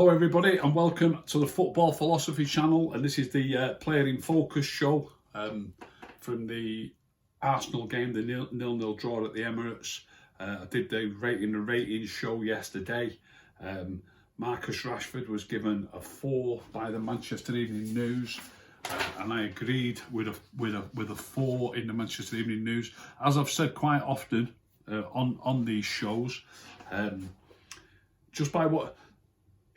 Hello everybody and welcome to the Football Philosophy channel, and this is the Player in Focus show from the Arsenal game, the 0-0 draw at the Emirates. I did the ratings show yesterday. Marcus Rashford was given a 4 by the Manchester Evening News, and I agreed with a 4 in the Manchester Evening News. As I've said quite often on these shows, just by what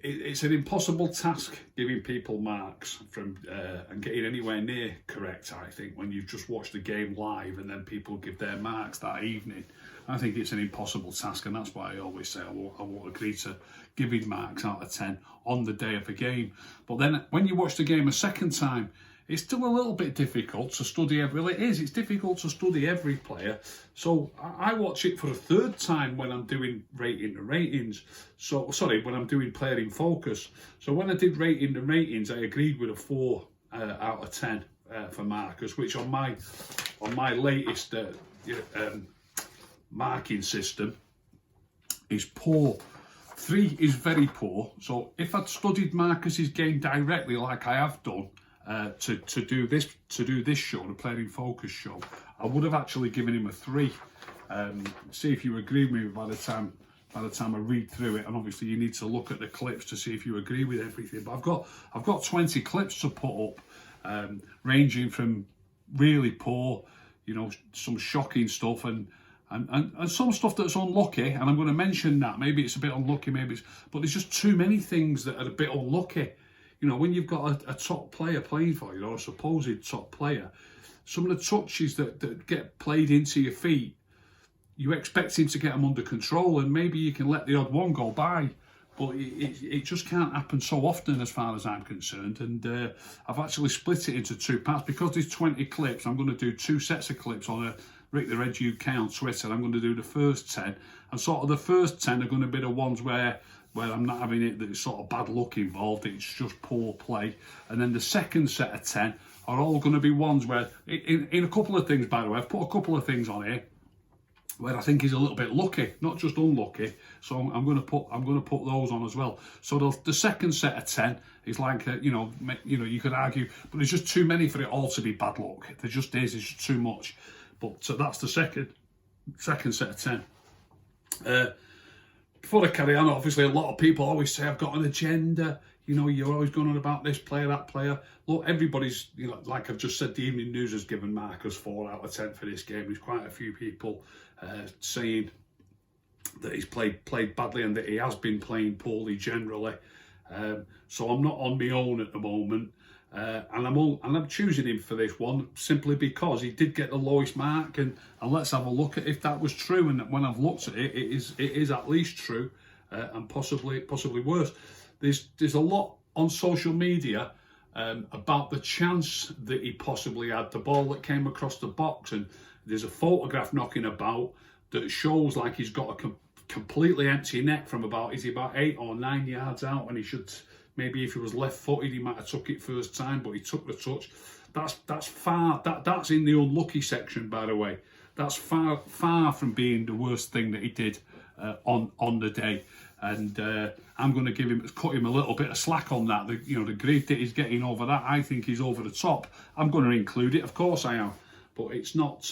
it's an impossible task giving people marks from and getting anywhere near correct, I think, when you've just watched the game live and then people give their marks that evening. I think it's an impossible task, and that's why I always say I won't agree to giving marks out of 10 on the day of the game. But then when you watch the game a second time, it's still a little bit difficult to study it's difficult to study every player. So I watch it for a third time when I'm doing rating the ratings. So, sorry, when I'm doing Player in Focus. So when I did rating the ratings, I agreed with a 4 out of 10 for Marcus, which on my latest marking system is poor. 3 is very poor. So if I'd studied Marcus's game directly like I have done, to do this show, the Player in Focus show, I would have actually given him a 3. See if you agree with me by the time I read through it, and obviously you need to look at the clips to see if you agree with everything. But I've got 20 clips to put up, ranging from really poor, some shocking stuff, and some stuff that's unlucky, and I'm going to mention that. Maybe it's a bit unlucky, but there's just too many things that are a bit unlucky. When you've got a top player playing for you, or a supposed top player, some of the touches that get played into your feet, you expect him to get them under control, and maybe you can let the odd one go by, but it just can't happen so often as far as I'm concerned. And I've actually split it into 2 parts. Because there's 20 clips, I'm going to do 2 sets of clips on Rick the Red UK on Twitter. I'm going to do the first 10, and sort of the first 10 are going to be the ones where I'm not having it that it's sort of bad luck involved, it's just poor play. And then the second set of 10 are all going to be ones where, in a couple of things, by the way, I've put a couple of things on here where I think he's a little bit lucky, not just unlucky. So I'm going to put those on as well. So the second set of 10 is like, you could argue, but there's just too many for it all to be bad luck. There just is, it's just too much. But so that's the second set of 10. Before I carry on, obviously a lot of people always say I've got an agenda. You're always going on about this player, that player. Look, everybody's, like I've just said, the Evening News has given Marcus 4 out of 10 for this game. There's quite a few people saying that he's played badly and that he has been playing poorly generally. So I'm not on my own at the moment. And I'm choosing him for this one simply because he did get the lowest mark, and let's have a look at if that was true. And when I've looked at it, it is at least true, and possibly worse. There's a lot on social media about the chance that he possibly had, the ball that came across the box, and there's a photograph knocking about that shows like he's got a completely empty net from about 8 or 9 yards out, and he should. Maybe if he was left-footed, he might have took it first time, but he took the touch. That's in the unlucky section, by the way. That's far from being the worst thing that he did on the day. And I'm going to cut him a little bit of slack on that. The grief that he's getting over that, I think he's over the top. I'm going to include it, of course I am, but it's not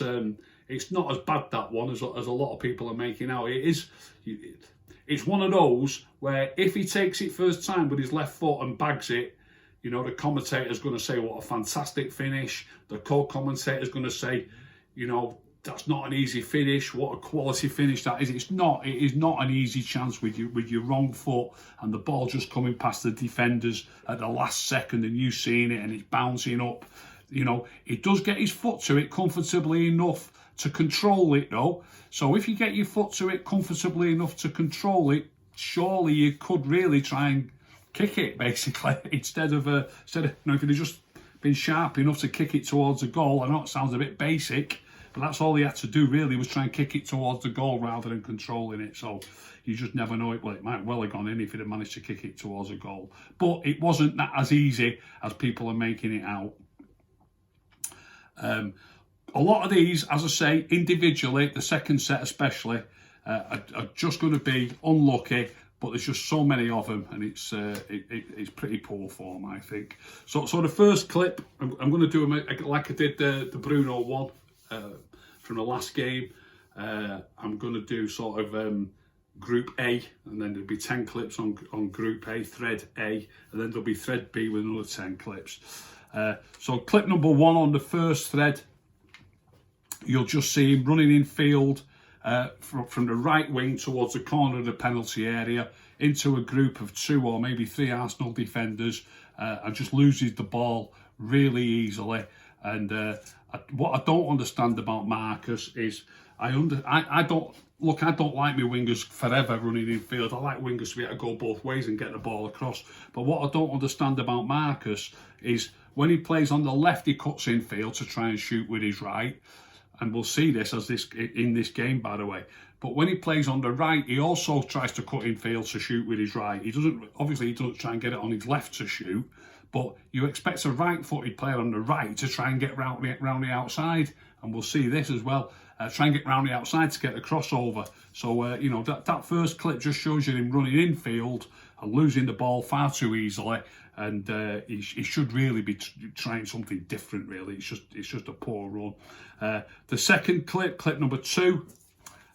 as bad, that one, as a lot of people are making out. It is. It's one of those where if he takes it first time with his left foot and bags it, the commentator's going to say, what a fantastic finish. The co-commentator's going to say, that's not an easy finish. What a quality finish that is. It is not an easy chance with your wrong foot and the ball just coming past the defenders at the last second and you seeing it and it's bouncing up. It does get his foot to it comfortably enough to control it though. So if you get your foot to it comfortably enough to control it, surely you could really try and kick it, basically, instead of if you'd have just been sharp enough to kick it towards the goal. I know it sounds a bit basic, but that's all he had to do really, was try and kick it towards the goal rather than controlling it. So you just never know it. Well, it might well have gone in if he'd have managed to kick it towards a goal, but it wasn't that as easy as people are making it out. A lot of these, as I say, individually, the second set especially, are just going to be unlucky, but there's just so many of them, and it's pretty poor form, I think. So the first clip, I'm going to do them like I did the Bruno one from the last game. I'm going to do sort of Group A, and then there'll be 10 clips on Group A, Thread A, and then there'll be Thread B with another 10 clips. So clip number 1 on the first thread, you'll just see him running in field from the right wing towards the corner of the penalty area into a group of 2 or maybe 3 Arsenal defenders, and just loses the ball really easily. And what I don't understand about Marcus is I don't like my wingers forever running in field. I like wingers to be able to go both ways and get the ball across. But what I don't understand about Marcus is when he plays on the left, he cuts in field to try and shoot with his right. And we'll see this in this game, by the way. But when he plays on the right, he also tries to cut in field to shoot with his right. He doesn't try and get it on his left to shoot. But you expect a right-footed player on the right to try and get round the outside. And we'll see this as well. Try and get round the outside to get the crossover. So, you know, that first clip just shows you him running in field and losing the ball far too easily. And he should really be trying something different, really. It's just a poor run. The second clip number 2,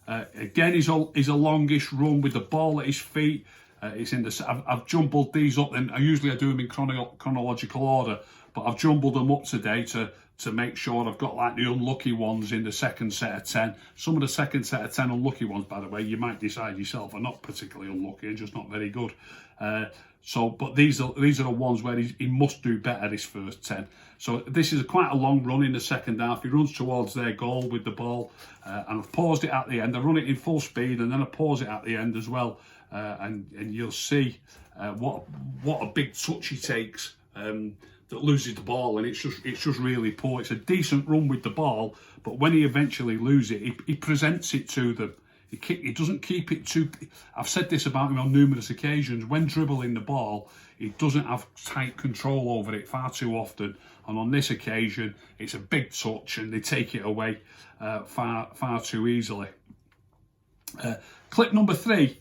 again, is a longish run with the ball at his feet. It's in the. I've jumbled these up, and usually I do them in chronological order, but I've jumbled them up today to make sure I've got like the unlucky ones in the second set of 10. Some of the second set of 10 unlucky ones, by the way, you might decide yourself are not particularly unlucky and just not very good. But these are the ones where he must do better this first 10. So this is quite a long run in the second half. He runs towards their goal with the ball, and I've paused it at the end. I run it in full speed, and then I pause it at the end as well. And you'll see what a big touch he takes that loses the ball, and it's just really poor. It's a decent run with the ball, but when he eventually loses it, he presents it to them. He doesn't keep it too. I've said this about him on numerous occasions. When dribbling the ball, he doesn't have tight control over it far too often. And on this occasion, it's a big touch, and they take it away far too easily. Clip number 3.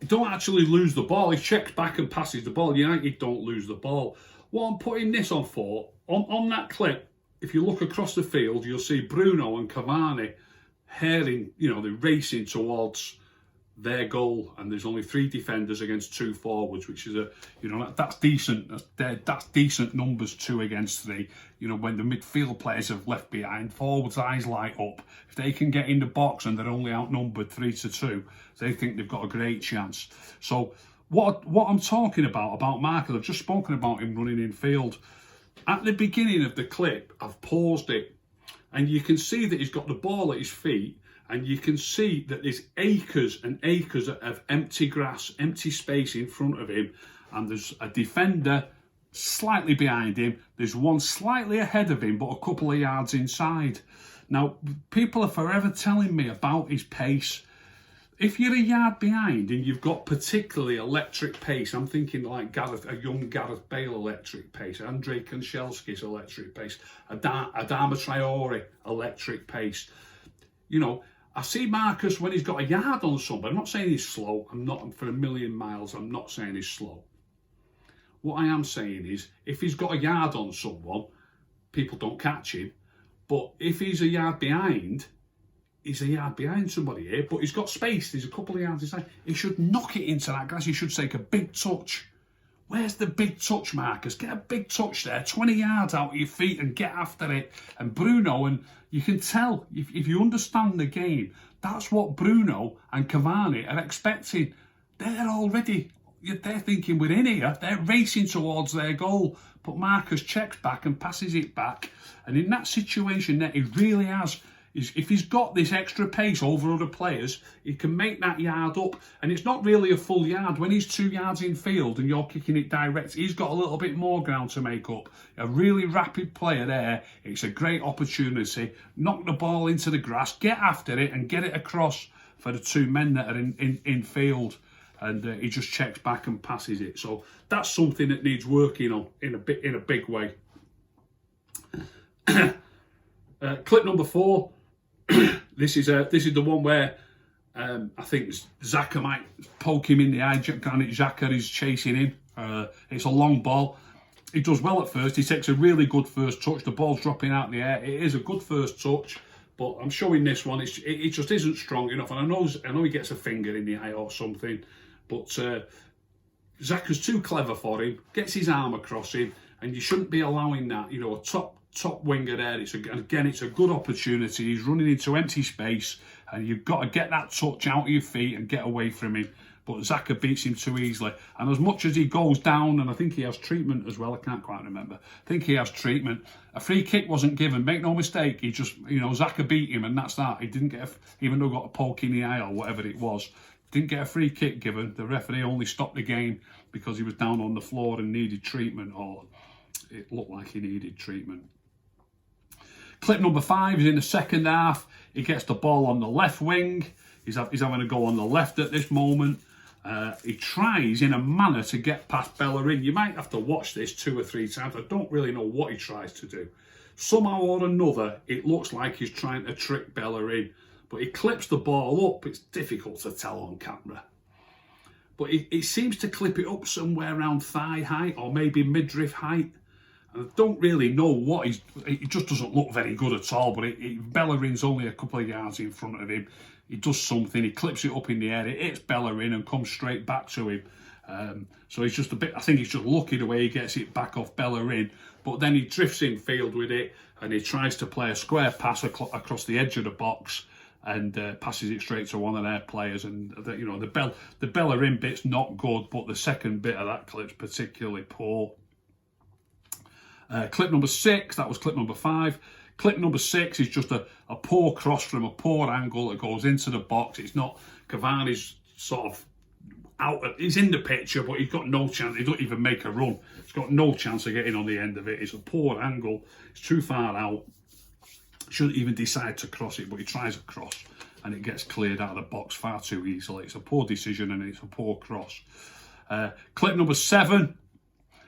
Don't actually lose the ball. He checks back and passes the ball. United don't lose the ball. What I'm putting this on for, on that clip, if you look across the field, you'll see Bruno and Cavani they're racing towards their goal, and there's only 3 defenders against 2 forwards, which is that's decent. That's decent numbers, 2 against 3. You know, when the midfield players have left behind, forwards' eyes light up. If they can get in the box and they're only outnumbered 3-2, they think they've got a great chance. So what I'm talking about Marcus, I've just spoken about him running in field. At the beginning of the clip, I've paused it, and you can see that he's got the ball at his feet, and you can see that there's acres and acres of empty grass, empty space in front of him, and there's a defender slightly behind him. There's one slightly ahead of him, but a couple of yards inside. Now, people are forever telling me about his pace. If you're a yard behind and you've got particularly electric pace, I'm thinking like a young Gareth Bale electric pace, Andrei Kanchelski's electric pace, Adama Traore electric pace. You know, I see Marcus when he's got a yard on somebody. I'm not saying he's slow. For a million miles, I'm not saying he's slow. What I am saying is, if he's got a yard on someone, people don't catch him. But if he's a yard behind, he's a yard behind somebody here, but he's got space. There's a couple of yards inside. He should knock it into that grass. He should take a big touch. Where's the big touch, Marcus? Get a big touch there, 20 yards out of your feet, and get after it. And Bruno, and you can tell, if you understand the game, that's what Bruno and Cavani are expecting. They're thinking we're in here. They're racing towards their goal. But Marcus checks back and passes it back. And in that situation that he really has, if he's got this extra pace over other players, he can make that yard up. And it's not really a full yard. When he's 2 yards in field and you're kicking it direct, he's got a little bit more ground to make up. A really rapid player there. It's a great opportunity. Knock the ball into the grass, get after it, and get it across for the 2 men that are in field. And he just checks back and passes it. So that's something that needs working on in a big way. Clip number 4. This is the one where I think Xhaka might poke him in the eye. Granit Xhaka is chasing him. It's a long ball. He does well at first. He takes a really good first touch. The ball's dropping out in the air. It is a good first touch, but I'm showing this one. It just isn't strong enough. And I know he gets a finger in the eye or something, but Xhaka's too clever for him. Gets his arm across him, and you shouldn't be allowing that. You know, a top winger there. It's a good opportunity. He's running into empty space, and you've got to get that touch out of your feet and get away from him. But Xhaka beats him too easily. And as much as he goes down, and I think he has treatment as well, I can't quite remember. I think he has treatment. A free kick wasn't given. Make no mistake. He just, Xhaka beat him, and that's that. He didn't get, even though he got a poke in the eye or whatever it was, didn't get a free kick given. The referee only stopped the game because he was down on the floor and needed treatment, or it looked like he needed treatment. Clip number 5 is in the second half. He gets the ball on the left wing. He's having a go on the left at this moment. He tries in a manner to get past Bellerin. You might have to watch this 2 or 3 times. I don't really know what he tries to do. Somehow or another, it looks like he's trying to trick Bellerin, but he clips the ball up. It's difficult to tell on camera. But he seems to clip it up somewhere around thigh height or maybe midriff height. And I don't really know what it just doesn't look very good at all, but Bellerin's only a couple of yards in front of him. He does something, he clips it up in the air, it hits Bellerin and comes straight back to him. So he's just I think he's just lucky the way he gets it back off Bellerin, but then he drifts in field with it and he tries to play a square pass across the edge of the box and passes it straight to one of their players. And the Bellerin bit's not good, but the second bit of that clip's particularly poor. Clip number 6, that was clip number 5. Clip number 6 is just a poor cross from a poor angle that goes into the box. It's not, Cavani's sort of out, he's in the picture, but he's got no chance. He doesn't even make a run. He's got no chance of getting on the end of it. It's a poor angle. It's too far out. Shouldn't even decide to cross it, but he tries a cross and it gets cleared out of the box far too easily. It's a poor decision and it's a poor cross. Clip number 7.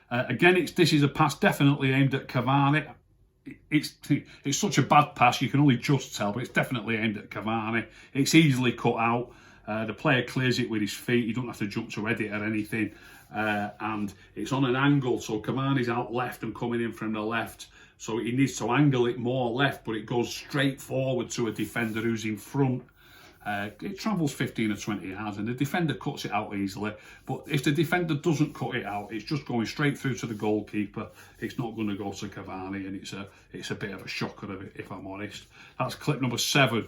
Again, this is a pass definitely aimed at Cavani. It's such a bad pass, you can only just tell, but it's definitely aimed at Cavani. It's easily cut out. The player clears it with his feet. You don't have to jump to edit or anything. And it's on an angle, so Cavani's out left and coming in from the left. So he needs to angle it more left, but it goes straight forward to a defender who's in front. It travels 15 or 20 yards and the defender cuts it out easily. But if the defender doesn't cut it out, it's just going straight through to the goalkeeper. It's not going to go to Cavani, and it's a bit of a shocker of it, if I'm honest. That's clip number 7.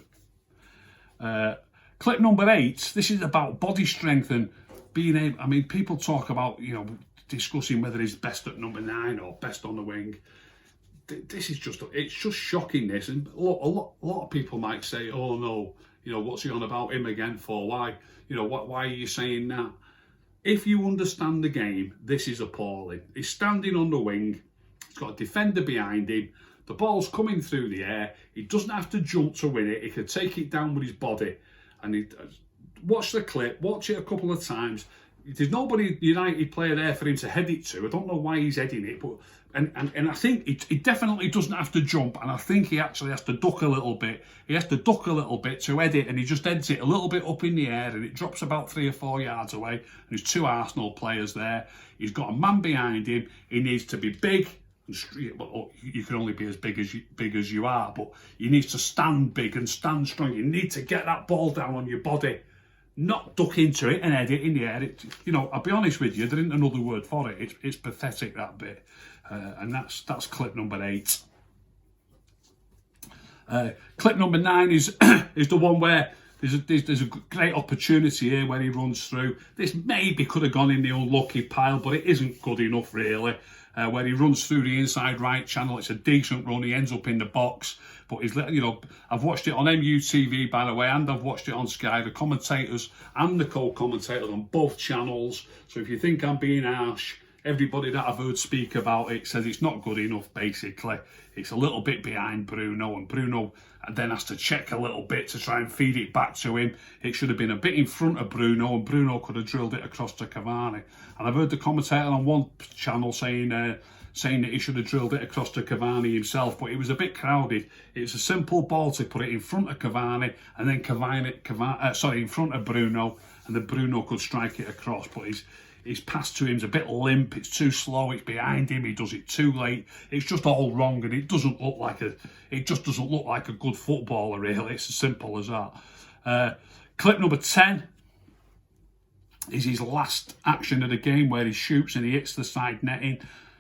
Clip number 8, this is about body strength and being able, I mean, people talk about, discussing whether he's best at number 9 or best on the wing. This is it's just shocking, this. And a lot of people might say, oh no, what's he on about him again for? Why? Why are you saying that? If you understand the game, this is appalling. He's standing on the wing. He's got a defender behind him. The ball's coming through the air. He doesn't have to jump to win it. He can take it down with his body. And watch the clip. Watch it a couple of times. There's nobody United player there for him to head it to. I don't know why he's heading it, but and I think he definitely doesn't have to jump, and I think he actually has to duck a little bit. He has to duck a little bit to head it, and he just heads it a little bit up in the air, and it drops about 3 or 4 yards away. And there's 2 Arsenal players there. He's got a man behind him. He needs to be big. Well, you can only be as big as you are, but you need to stand big and stand strong. You need to get that ball down on your body, not duck into it and head it in the air. I'll be honest with you, there isn't another word for it. It's pathetic, that bit. And that's clip number 8. Clip number 9 is the one where there's a great opportunity here where he runs through. This maybe could have gone in the unlucky pile, but it isn't good enough really. Where he runs through the inside right channel. It's a decent run. He ends up in the box. But I've watched it on MUTV, by the way, and I've watched it on Sky. The commentators and the co-commentators on both channels. So if you think I'm being harsh, everybody that I've heard speak about it says it's not good enough, basically. It's a little bit behind Bruno, and Bruno then has to check a little bit to try and feed it back to him. It should have been a bit in front of Bruno, and Bruno could have drilled it across to Cavani. And I've heard the commentator on one channel saying saying that he should have drilled it across to Cavani himself, but it was a bit crowded. It's a simple ball to put it in front of Cavani, and then in front of Bruno, and then Bruno could strike it across. But his pass to him's a bit limp. It's too slow. It's behind him. He does it too late. It's just all wrong, and it just doesn't look like a good footballer. Really, it's as simple as that. Clip number 10 is his last action of the game, where he shoots and he hits the side netting.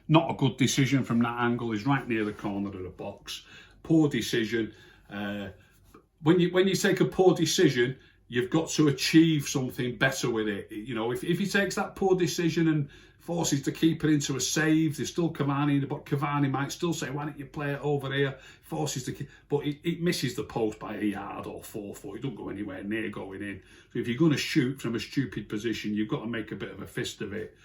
Not a good decision from that angle. He's right near the corner of the box. Poor decision. When you take a poor decision, you've got to achieve something better with it. You know, if he takes that poor decision and forces the keeper into a save, there's still Cavani in the box. Cavani might still say, why don't you play it over here? Forces the keeper, but it misses the post by a yard or 4 foot. It doesn't go anywhere near going in. So if you're going to shoot from a stupid position, you've got to make a bit of a fist of it.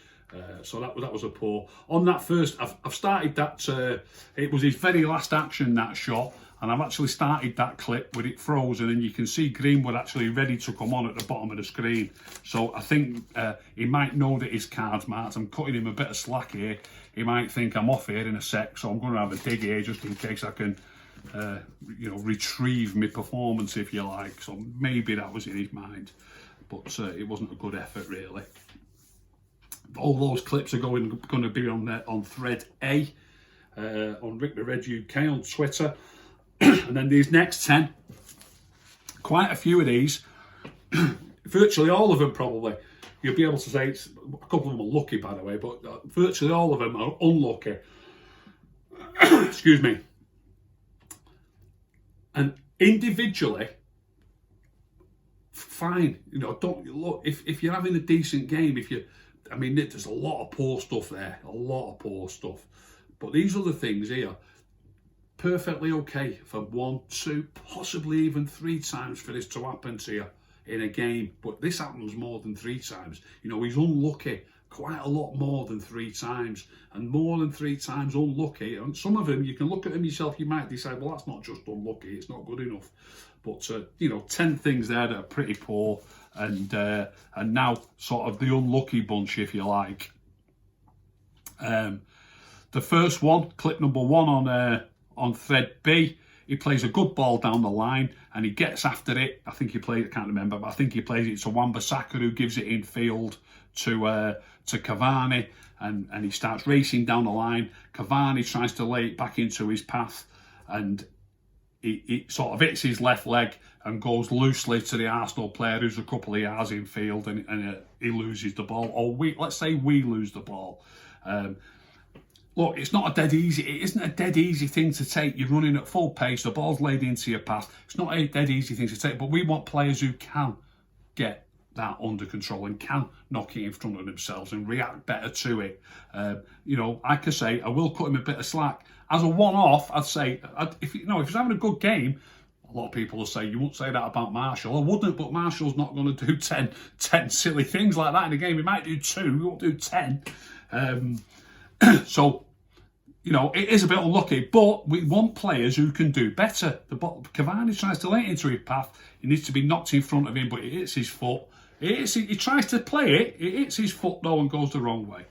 So that was a poor. On that first, I've started that. It was his very last action, that shot. And I've actually started that clip with it frozen, and you can see Greenwood actually ready to come on at the bottom of the screen. So I think he might know that his card's marked. I'm cutting him a bit of slack here. He might think I'm off here in a sec, so I'm going to have a dig here just in case I can, retrieve my performance, if you like. So maybe that was in his mind, but it wasn't a good effort, really. All those clips are going to be on thread A, on Rick the Red UK on Twitter. And then these next 10, quite a few of these, virtually all of them probably, you'll be able to say, a couple of them are lucky, by the way, but virtually all of them are unlucky. Excuse me. And individually, fine. You know, don't look, if you're having a decent game, there's a lot of poor stuff there, a lot of poor stuff. But these other things here, perfectly okay for 1, 2, possibly even 3 times for this to happen to you in a game. But this happens more than 3 times. You know, he's unlucky quite a lot more than 3 times. And more than 3 times unlucky. And some of them, you can look at them yourself, you might decide, well, that's not just unlucky, it's not good enough. But, 10 things there that are pretty poor. And now sort of the unlucky bunch, if you like. The first one, clip number 1 on thread B, he plays a good ball down the line and he gets after it. I think he plays, I can't remember, but I think he plays it to Wan-Bissaka, who gives it in field to Cavani, and he starts racing down the line. Cavani tries to lay it back into his path, and he sort of hits his left leg and goes loosely to the Arsenal player who's a couple of yards in field, and he loses the ball. Or let's say we lose the ball. Look, it's not it isn't a dead easy thing to take. You're running at full pace, the ball's laid into your path. It's not a dead easy thing to take, but we want players who can get that under control and can knock it in front of themselves and react better to it. Like I say, I will cut him a bit of slack. As a one-off, I'd say, if he's having a good game, a lot of people will say, you won't say that about Marshall. I wouldn't, but Marshall's not going to do 10 silly things like that in a game. He might do 2, he won't do 10. So, it is a bit unlucky, but we want players who can do better. Cavani tries to lay it into his path. He needs to be knocked in front of him, but it hits his foot. He tries to play it. It hits his foot though and goes the wrong way.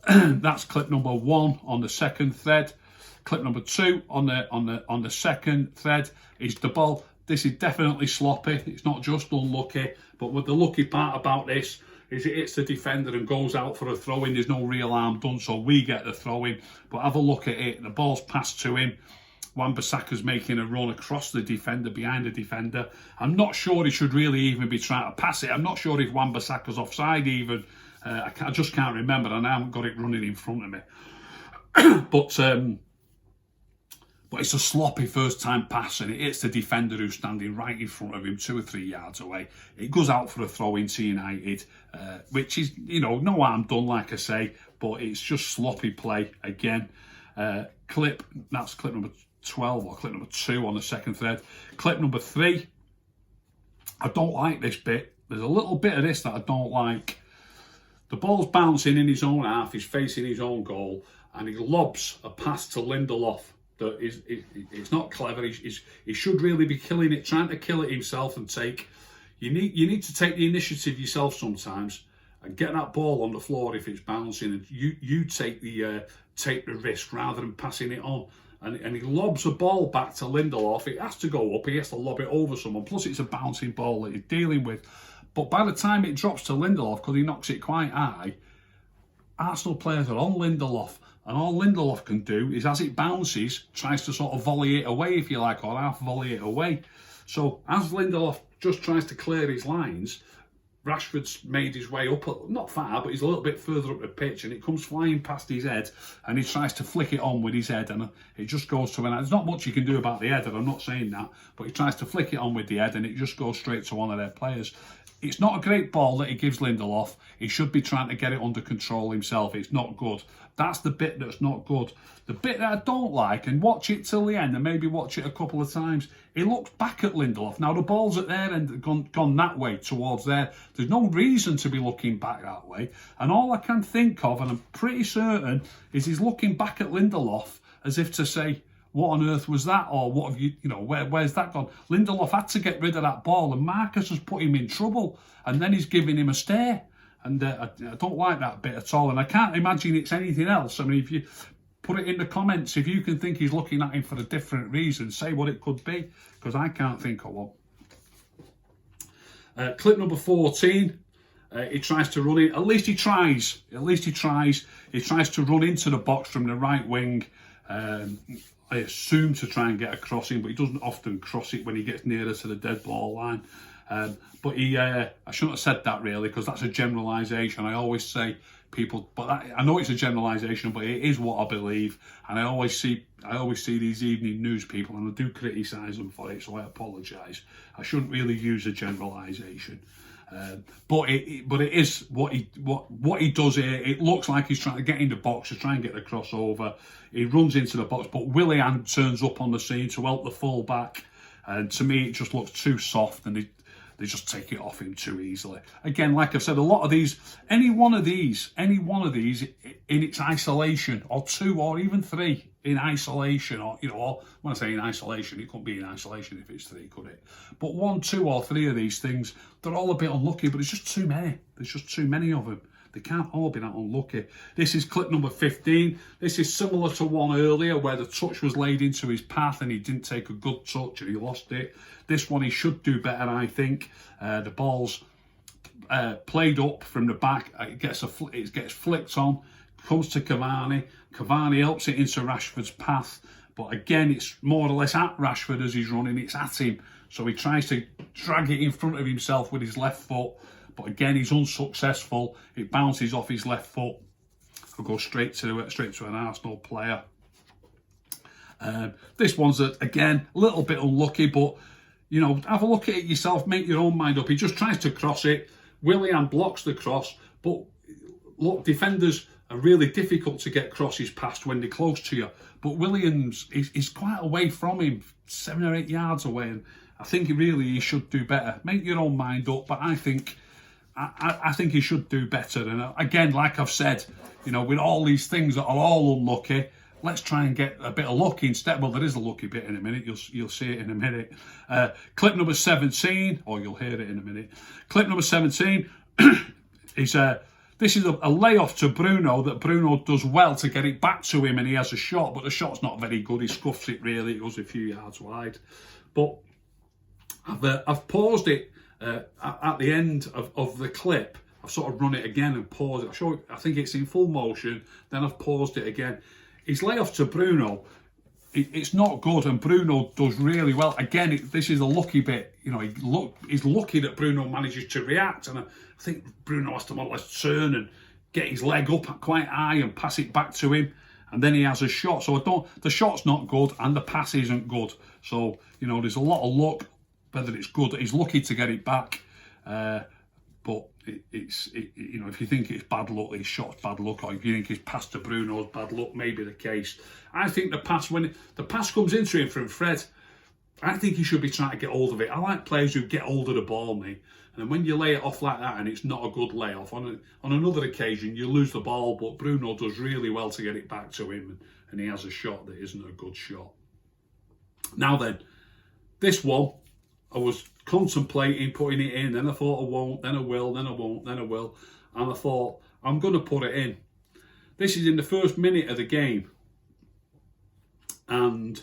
That's clip number 1 on the second thread. Clip number 2 on the second thread is the ball. This is definitely sloppy. It's not just unlucky, but what the lucky part about this is it hits the defender and goes out for a throw-in. There's no real harm done, so we get the throw-in. But have a look at it. The ball's passed to him. Wan-Bissaka's making a run across the defender, behind the defender. I'm not sure he should really even be trying to pass it. I'm not sure if Wan-Bissaka's offside even. I just can't remember, and I haven't got it running in front of me. But it's a sloppy first-time pass, and it hits the defender who's standing right in front of him, 2 or 3 yards away. It goes out for a throw-in to United, which is, no harm done, like I say, but it's just sloppy play again. That's clip number 12 or clip number 2 on the second thread. Clip number 3, I don't like this bit. There's a little bit of this that I don't like. The ball's bouncing in his own half, he's facing his own goal, and he lobs a pass to Lindelof. That it's not clever. He should really be trying to kill it himself and take. You need to take the initiative yourself sometimes and get that ball on the floor if it's bouncing, and you take the take the risk rather than passing it on. And he lobs a ball back to Lindelof. It has to go up. He has to lob it over someone. Plus, it's a bouncing ball that he's dealing with. But by the time it drops to Lindelof, because he knocks it quite high, Arsenal players are on Lindelof. And all Lindelof can do is, as it bounces, tries to sort of volley it away, if you like, or half volley it away. So as Lindelof just tries to clear his lines, Rashford's made his way up, not far, but he's a little bit further up the pitch, and it comes flying past his head, and he tries to flick it on with his head, and it just goes to an... There's not much you can do about the header, I'm not saying that, but he tries to flick it on with the head, and it just goes straight to one of their players. It's not a great ball that he gives Lindelof. He should be trying to get it under control himself. It's not good. That's the bit that's not good. The bit that I don't like, and watch it till the end, and maybe watch it a couple of times, he looks back at Lindelof. Now, the ball's at their end, gone that way, towards there. There's no reason to be looking back that way. And all I can think of, and I'm pretty certain, is he's looking back at Lindelof as if to say, what on earth was that? Or what have you know, where's that gone? Lindelof had to get rid of that ball, and Marcus has put him in trouble. And then he's giving him a stare. And I don't like that bit at all. And I can't imagine it's anything else. I mean, if you put it in the comments, if you can think he's looking at him for a different reason, say what it could be, because I can't think of one. Clip number 14. He tries to run in. At least he tries. He tries to run into the box from the right wing. I assume to try and get a crossing, but he doesn't often cross it when he gets nearer to the dead ball line. But I shouldn't have said that really, because that's a generalisation. I always say people, but I know it's a generalisation, but it is what I believe. And I always see these evening news people, and I do criticise them for it, so I apologise. I shouldn't really use a generalisation. But it is what he does here. It looks like he's trying to get in the box to try and get the crossover. He runs into the box, but Willian turns up on the scene to help the full back. And to me, it just looks too soft, and they just take it off him too easily. Again, like I've said, a lot of these, any one of these in its isolation, or two or even three in isolation, or, you know, or when I say in isolation, it couldn't be in isolation if it's three, could it? But one, two or three of these things, they're all a bit unlucky, but it's just too many. There's just too many of them. They can't all be that unlucky. This is clip number 15. This is similar to one earlier where the touch was laid into his path and he didn't take a good touch and he lost it. This one he should do better, I think. The ball's played up from the back. It gets flicked on, comes to Cavani. Cavani helps it into Rashford's path. But again, it's more or less at Rashford as he's running. It's at him. So he tries to drag it in front of himself with his left foot. But again, he's unsuccessful. It bounces off his left foot. It'll go straight to an Arsenal player. This one's, again, a little bit unlucky, but, you know, have a look at it yourself, make your own mind up. He just tries to cross it. Willian blocks the cross, but look, defenders are really difficult to get crosses past when they're close to you. But Williams is quite away from him, 7 or 8 yards away, and I think he should do better. Make your own mind up, but I think he should do better. And again, like I've said, you know, with all these things that are all unlucky, let's try and get a bit of luck instead. Well, there is a lucky bit in a minute. You'll see it in a minute. Clip number 17, or you'll hear it in a minute. Clip number 17 is this is a layoff to Bruno that Bruno does well to get it back to him, and he has a shot, but the shot's not very good. He scuffs it really. It goes a few yards wide. But I've paused it at the end of the clip. I've sort of run it again and paused it. I think it's in full motion. Then I've paused it again. His layoff to Bruno, it's not good, and Bruno does really well. Again, this is a lucky bit. You know, he's lucky that Bruno manages to react, and I think Bruno has to more or less turn and get his leg up quite high and pass it back to him, and then he has a shot. So the shot's not good, and the pass isn't good. So, you know, there's a lot of luck. Whether it's good, he's lucky to get it back, but you know, if you think it's bad luck, his shot's bad luck, or if you think his pass to Bruno's bad luck, maybe the case. I think the pass, when the pass comes into him from Fred, I think he should be trying to get hold of it. I like players who get hold of the ball, mate. And when you lay it off like that and it's not a good layoff, on another occasion you lose the ball, but Bruno does really well to get it back to him, and he has a shot that isn't a good shot. Now then, this one, I was contemplating putting it in, then I thought I won't, then I will, then I won't, then I will. And I thought, I'm going to put it in. This is in the first minute of the game. And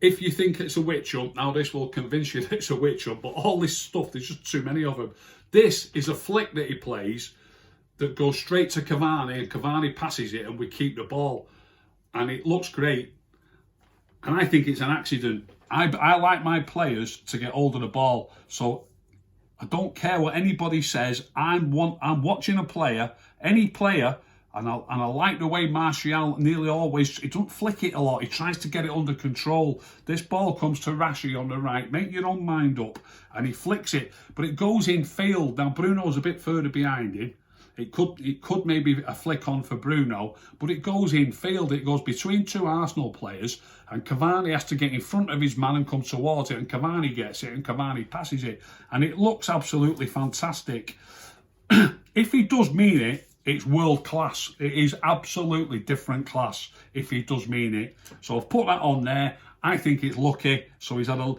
if you think it's a witch hunt, now this will convince you that it's a witch hunt, but all this stuff, there's just too many of them. This is a flick that he plays that goes straight to Cavani, and Cavani passes it and we keep the ball. And it looks great. And I think it's an accident. I like my players to get hold of the ball. So I don't care what anybody says. I'm watching a player, any player, and I like the way Martial nearly always, he don't flick it a lot. He tries to get it under control. This ball comes to Rashi on the right. Make your own mind up. And he flicks it, but it goes in field. Now Bruno's a bit further behind him. It could maybe a flick on for Bruno, but it goes in field. It goes between two Arsenal players, and Cavani has to get in front of his man and come towards it, and Cavani gets it, and Cavani passes it, and it looks absolutely fantastic. If he does mean it, it's world class. It is absolutely different class if he does mean it. So I've put that on there. I think it's lucky. So he's had a...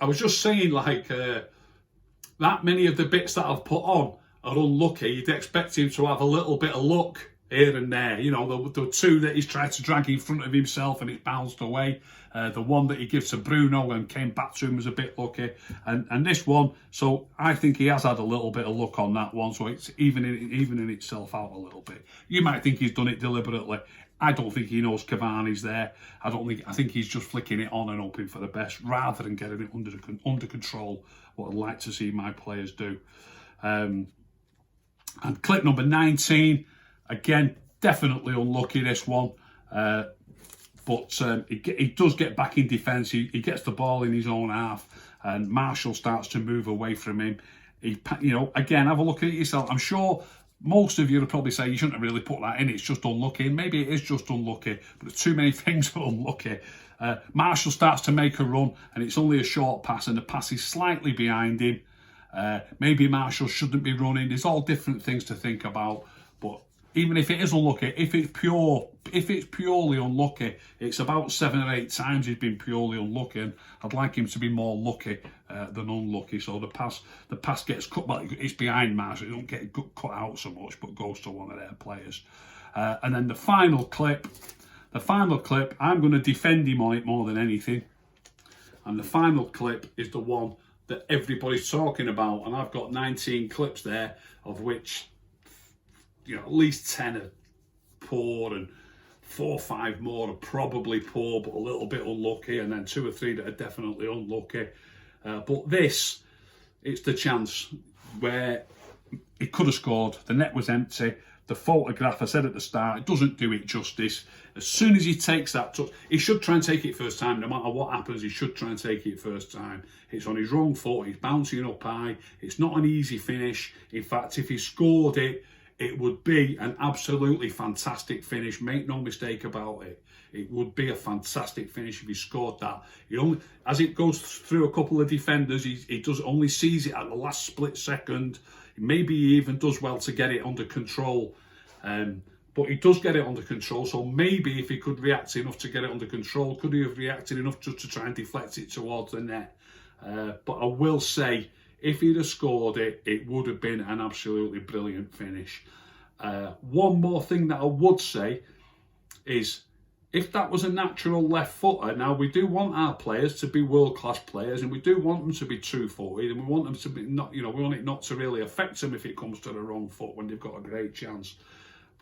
I was just saying, like, that many of the bits that I've put on are unlucky. You'd expect him to have a little bit of luck here and there. You know, the two that he's tried to drag in front of himself and it bounced away. The one that he gives to Bruno and came back to him was a bit lucky. And this one, so I think he has had a little bit of luck on that one. So it's evening itself out a little bit. You might think he's done it deliberately. I don't think he knows Cavani's there. I think he's just flicking it on and hoping for the best rather than getting it under control, what I'd like to see my players do. And clip number 19, again, definitely unlucky this one. But he does get back in defence. He gets the ball in his own half and Martial starts to move away from him. Again, have a look at it yourself. I'm sure most of you will probably say you shouldn't have really put that in. It's just unlucky. And maybe it is just unlucky, but there's too many things are unlucky. Martial starts to make a run and it's only a short pass and the pass is slightly behind him. Maybe Martial shouldn't be running. There's all different things to think about. But even if it is unlucky, if it's purely unlucky, it's about 7 or 8 times he's been purely unlucky, and I'd like him to be more lucky than unlucky. So the pass gets cut, but it's behind Martial. It don't get cut out so much, but goes to one of their players. And then the final clip, I'm going to defend him on it more than anything. And the final clip is the one that everybody's talking about, and I've got 19 clips there, of which at least 10 are poor and 4 or 5 more are probably poor but a little bit unlucky, and then 2 or 3 that are definitely unlucky. But this, it's the chance where he could have scored. The net was empty. The photograph, I said at the start, it doesn't do it justice. As soon as he takes that touch, he should try and take it first time. No matter what happens, he should try and take it first time. It's on his wrong foot. He's bouncing up high. It's not an easy finish. In fact, if he scored it, it would be an absolutely fantastic finish. Make no mistake about it. It would be a fantastic finish if he scored that. As it goes through a couple of defenders, he does only sees it at the last split second. Maybe he even does well to get it under control. But he does get it under control. So maybe if he could react enough to get it under control, could he have reacted enough just to try and deflect it towards the net? But I will say, if he'd have scored it, it would have been an absolutely brilliant finish. One more thing that I would say is, if that was a natural left footer, now we do want our players to be world-class players, and we do want them to be true-footed, and we want them to be we want it not to really affect them if it comes to the wrong foot when they've got a great chance.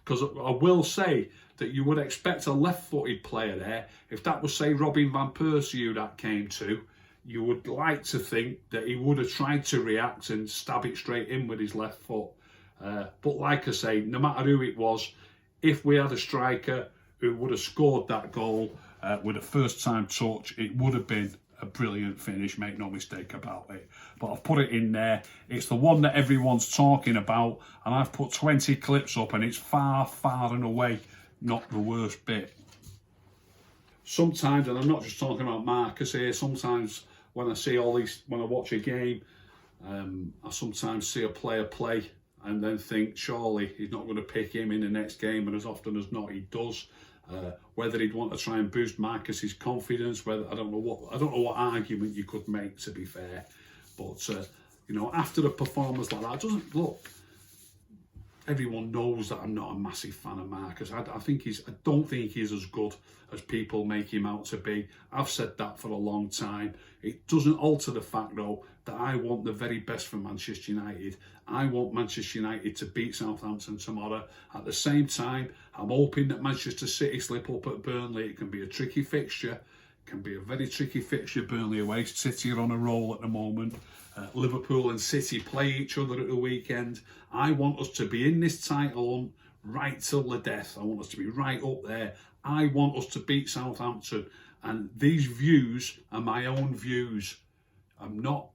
Because I will say that you would expect a left-footed player there. If that was, say, Robin van Persie who that came to, you would like to think that he would have tried to react and stab it straight in with his left foot. But like I say, no matter who it was, if we had a striker who would have scored that goal with a first-time touch, it would have been a brilliant finish, make no mistake about it. But I've put it in there. It's the one that everyone's talking about, and I've put 20 clips up, and it's far, far and away not the worst bit. Sometimes, and I'm not just talking about Marcus here, sometimes when I see when I watch a game, I sometimes see a player play and then think, surely he's not going to pick him in the next game, and as often as not, he does. Whether he'd want to try and boost Marcus's confidence, I don't know what argument you could make, to be fair. But after a performance like that, everyone knows that I'm not a massive fan of Marcus. I don't think he's as good as people make him out to be. I've said that for a long time. It doesn't alter the fact, though, that I want the very best for Manchester United. I want Manchester United to beat Southampton tomorrow. At the same time, I'm hoping that Manchester City slip up at Burnley. It can be a tricky fixture. Can be a very tricky fixture, Burnley away. City are on a roll at the moment. Liverpool and City play each other at the weekend. I want us to be in this title hunt right till the death. I want us to be right up there. I want us to beat Southampton. And these views are my own views. I'm not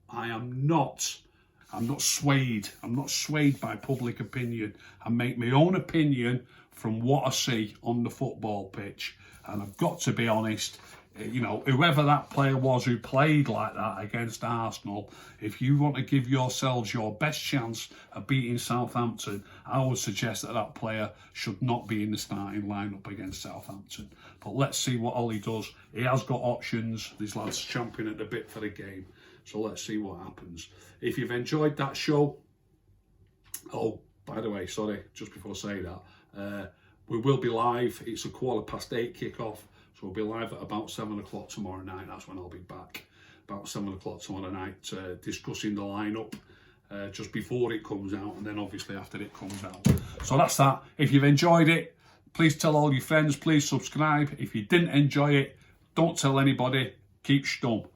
swayed. I'm not swayed by public opinion. I make my own opinion from what I see on the football pitch. And I've got to be honest, you know, whoever that player was who played like that against Arsenal, if you want to give yourselves your best chance of beating Southampton, I would suggest that that player should not be in the starting lineup against Southampton. But let's see what Ollie does. He has got options. These lads champing at the bit for the game. So let's see what happens. If you've enjoyed that show, oh, by the way, sorry, just before I say that, we will be live. It's a 8:15 kick-off. So we'll be live at about 7 o'clock tomorrow night. That's when I'll be back. About 7 o'clock tomorrow night, discussing the lineup just before it comes out, and then obviously after it comes out. So that's that. If you've enjoyed it, please tell all your friends. Please subscribe. If you didn't enjoy it, don't tell anybody. Keep stum.